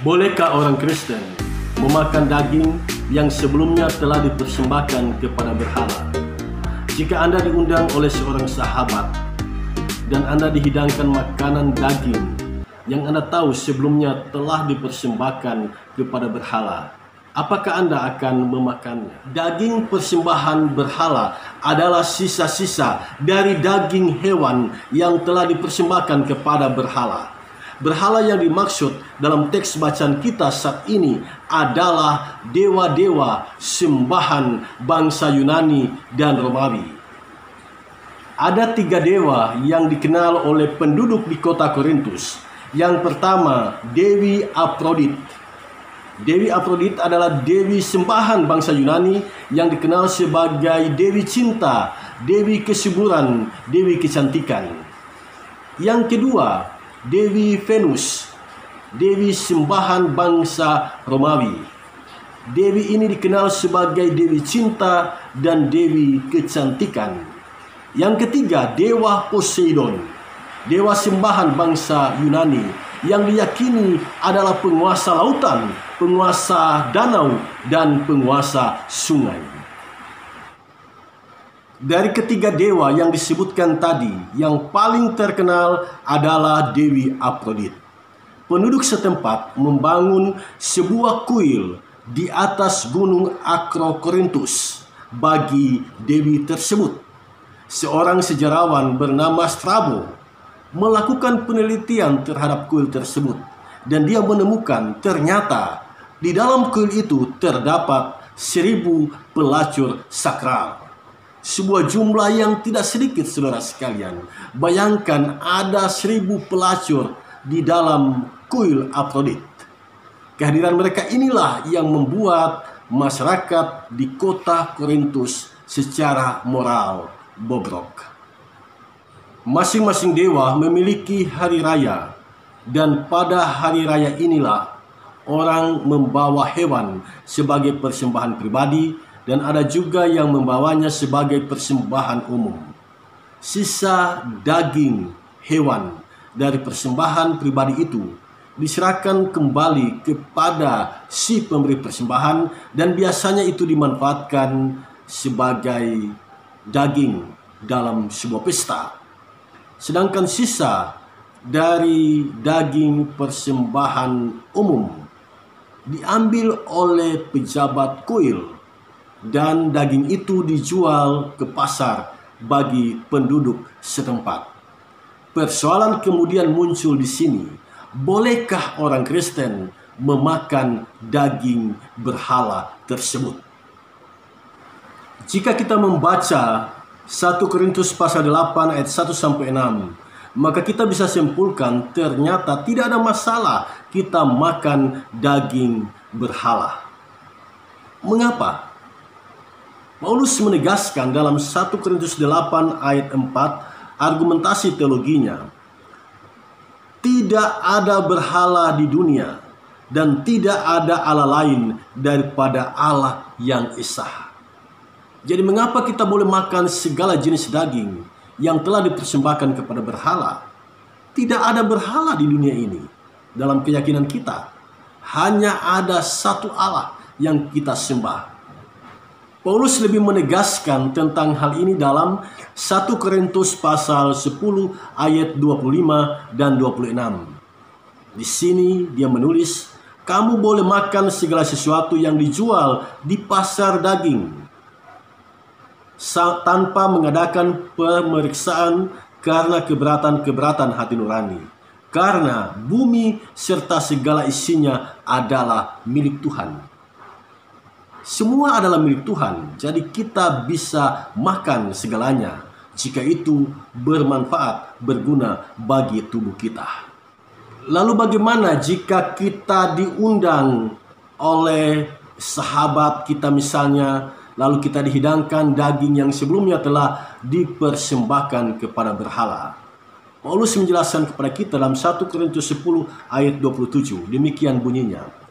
Bolehkah orang Kristen memakan daging yang sebelumnya telah dipersembahkan kepada berhala? Jika Anda diundang oleh seorang sahabat dan Anda dihidangkan makanan daging yang Anda tahu sebelumnya telah dipersembahkan kepada berhala, apakah Anda akan memakannya? Daging persembahan berhala adalah sisa-sisa dari daging hewan yang telah dipersembahkan kepada berhala. Berhala yang dimaksud dalam teks bacaan kita saat ini adalah dewa-dewa sembahan bangsa Yunani dan Romawi. Ada 3 dewa yang dikenal oleh penduduk di kota Korintus. Yang pertama, Dewi Afrodit. Dewi Afrodit adalah dewi sembahan bangsa Yunani yang dikenal sebagai dewi cinta, dewi kesuburan, dewi kecantikan. Yang kedua, Dewi Venus, dewi sembahan bangsa Romawi. Dewi ini dikenal sebagai dewi cinta dan dewi kecantikan. Yang ketiga, Dewa Poseidon, dewa sembahan bangsa Yunani yang diyakini adalah penguasa lautan, penguasa danau, dan penguasa sungai. Dari ketiga dewa yang disebutkan tadi, yang paling terkenal adalah Dewi Afrodit. Penduduk setempat membangun sebuah kuil di atas gunung Akrokorintus bagi dewi tersebut. Seorang sejarawan bernama Strabo melakukan penelitian terhadap kuil tersebut, dan dia menemukan ternyata di dalam kuil itu terdapat 1000 pelacur sakral. Sebuah jumlah yang tidak sedikit, saudara sekalian. Bayangkan ada 1000 pelacur di dalam kuil Afrodit. Kehadiran mereka inilah yang membuat masyarakat di kota Korintus secara moral bobrok. Masing-masing dewa memiliki hari raya, dan pada hari raya inilah orang membawa hewan sebagai persembahan pribadi, dan ada juga yang membawanya sebagai persembahan umum. Sisa daging hewan dari persembahan pribadi itu diserahkan kembali kepada si pemberi persembahan, dan biasanya itu dimanfaatkan sebagai daging dalam sebuah pesta. Sedangkan sisa dari daging persembahan umum diambil oleh pejabat kuil, dan daging itu dijual ke pasar bagi penduduk setempat. Persoalan kemudian muncul di sini. Bolehkah orang Kristen memakan daging berhala tersebut? Jika kita membaca 1 Korintus pasal 8 ayat 1-6, maka kita bisa simpulkan ternyata tidak ada masalah kita makan daging berhala. Mengapa? Paulus menegaskan dalam 1 Korintus 8 ayat 4 argumentasi teologinya. Tidak ada berhala di dunia, dan tidak ada Allah lain daripada Allah yang esa. Jadi mengapa kita boleh makan segala jenis daging yang telah dipersembahkan kepada berhala? Tidak ada berhala di dunia ini. Dalam keyakinan kita, hanya ada satu Allah yang kita sembah. Paulus lebih menegaskan tentang hal ini dalam 1 Korintus pasal 10 ayat 25 dan 26. Di sini dia menulis, "Kamu boleh makan segala sesuatu yang dijual di pasar daging tanpa mengadakan pemeriksaan karena keberatan-keberatan hati nurani. Karena bumi serta segala isinya adalah milik Tuhan." Semua adalah milik Tuhan, jadi kita bisa makan segalanya jika itu bermanfaat, berguna bagi tubuh kita. Lalu bagaimana jika kita diundang oleh sahabat kita misalnya, lalu kita dihidangkan daging yang sebelumnya telah dipersembahkan kepada berhala? Paulus menjelaskan kepada kita dalam 1 Korintus 10 ayat 27, demikian bunyinya.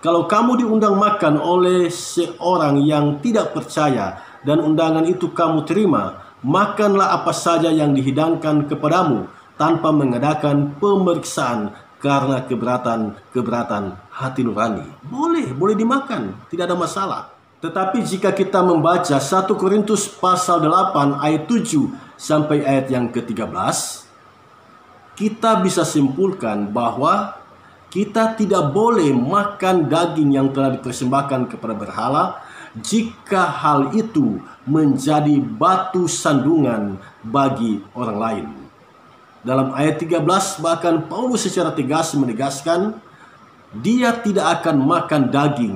Kalau kamu diundang makan oleh seorang yang tidak percaya dan undangan itu kamu terima, makanlah apa saja yang dihidangkan kepadamu tanpa mengadakan pemeriksaan karena keberatan hati nurani. Boleh dimakan, tidak ada masalah. Tetapi jika kita membaca 1 Korintus pasal 8 ayat 7 sampai ayat yang ke-13, kita bisa simpulkan bahwa kita tidak boleh makan daging yang telah dipersembahkan kepada berhala jika hal itu menjadi batu sandungan bagi orang lain. Dalam ayat 13 bahkan Paulus secara tegas menegaskan dia tidak akan makan daging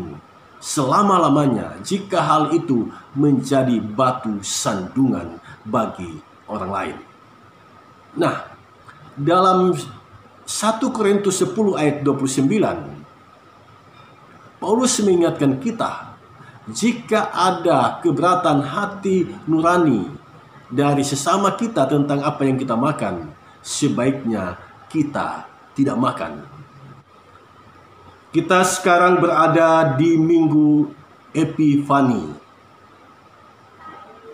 selama-lamanya jika hal itu menjadi batu sandungan bagi orang lain. Nah, dalam 1 Korintus 10 ayat 29, Paulus mengingatkan kita, jika ada keberatan hati nurani dari sesama kita tentang apa yang kita makan, sebaiknya kita tidak makan. Kita sekarang berada di Minggu Epifani.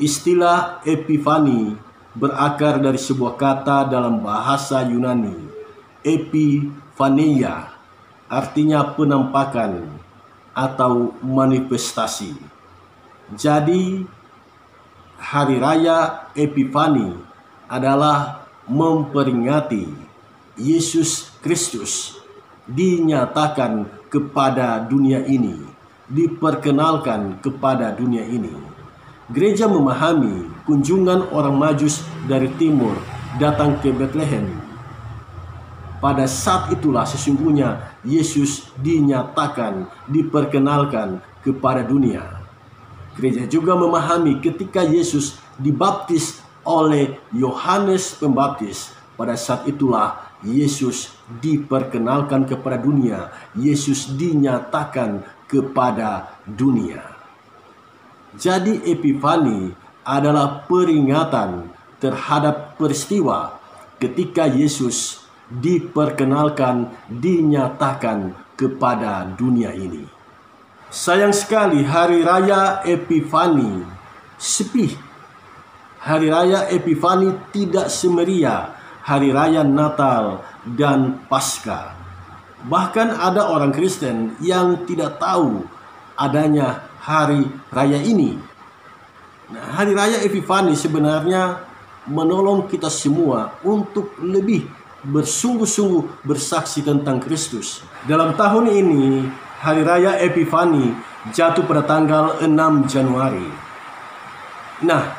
Istilah Epifani berakar dari sebuah kata dalam bahasa Yunani, Epifania, artinya penampakan atau manifestasi. Jadi, Hari Raya Epifani adalah memperingati Yesus Kristus dinyatakan kepada dunia ini, diperkenalkan kepada dunia ini. Gereja memahami kunjungan orang Majus dari timur datang ke Bethlehem. Pada saat itulah sesungguhnya Yesus dinyatakan, diperkenalkan kepada dunia. Gereja juga memahami ketika Yesus dibaptis oleh Yohanes Pembaptis, pada saat itulah Yesus diperkenalkan kepada dunia. Yesus dinyatakan kepada dunia. Jadi Epifani adalah peringatan terhadap peristiwa ketika Yesus diperkenalkan, dinyatakan kepada dunia ini. Sayang sekali Hari Raya Epifani sepi. Hari Raya Epifani tidak semeriah Hari Raya Natal dan Paskah. Bahkan ada orang Kristen yang tidak tahu adanya hari raya ini. Nah, Hari Raya Epifani sebenarnya menolong kita semua untuk lebih bersungguh-sungguh bersaksi tentang Kristus. Dalam tahun ini, Hari Raya Epifani jatuh pada tanggal 6 Januari. Nah,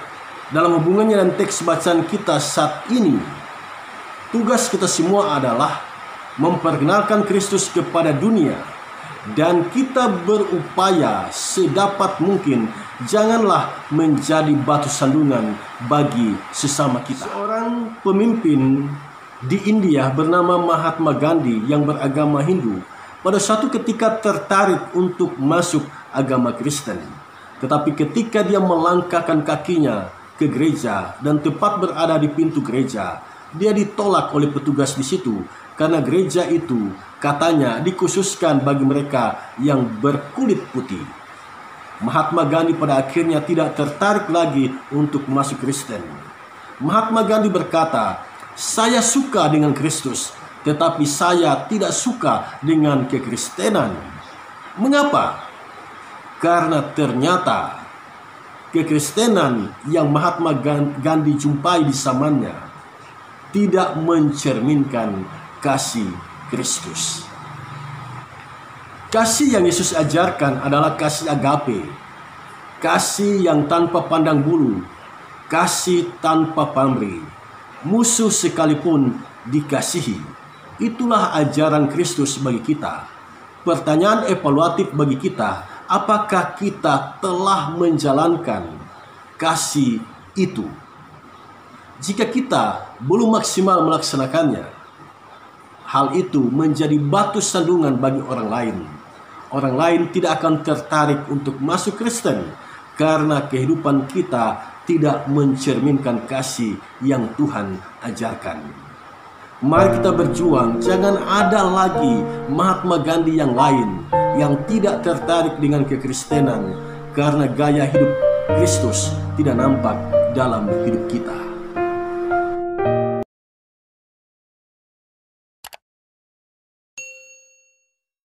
dalam hubungannya dengan teks bacaan kita saat ini, tugas kita semua adalah memperkenalkan Kristus kepada dunia. Dan kita berupaya sedapat mungkin janganlah menjadi batu sandungan bagi sesama kita. Seorang pemimpin di India bernama Mahatma Gandhi yang beragama Hindu pada suatu ketika tertarik untuk masuk agama Kristen. Tetapi ketika dia melangkahkan kakinya ke gereja dan tepat berada di pintu gereja, dia ditolak oleh petugas di situ karena gereja itu katanya dikhususkan bagi mereka yang berkulit putih. Mahatma Gandhi pada akhirnya tidak tertarik lagi untuk masuk Kristen. Mahatma Gandhi berkata, "Saya suka dengan Kristus, tetapi saya tidak suka dengan kekristenan." Mengapa? Karena ternyata kekristenan yang Mahatma Gandhi jumpai di zamannya tidak mencerminkan kasih Kristus. Kasih yang Yesus ajarkan adalah kasih agape, kasih yang tanpa pandang bulu, kasih tanpa pamrih, musuh sekalipun dikasihi. Itulah ajaran Kristus bagi kita. Pertanyaan evaluatif bagi kita, apakah kita telah menjalankan kasih itu? Jika kita belum maksimal melaksanakannya, hal itu menjadi batu sandungan bagi orang lain. Orang lain tidak akan tertarik untuk masuk Kristen karena kehidupan kita tidak mencerminkan kasih yang Tuhan ajarkan. Mari kita berjuang, jangan ada lagi Mahatma Gandhi yang lain yang tidak tertarik dengan kekristenan karena gaya hidup Kristus tidak nampak dalam hidup kita.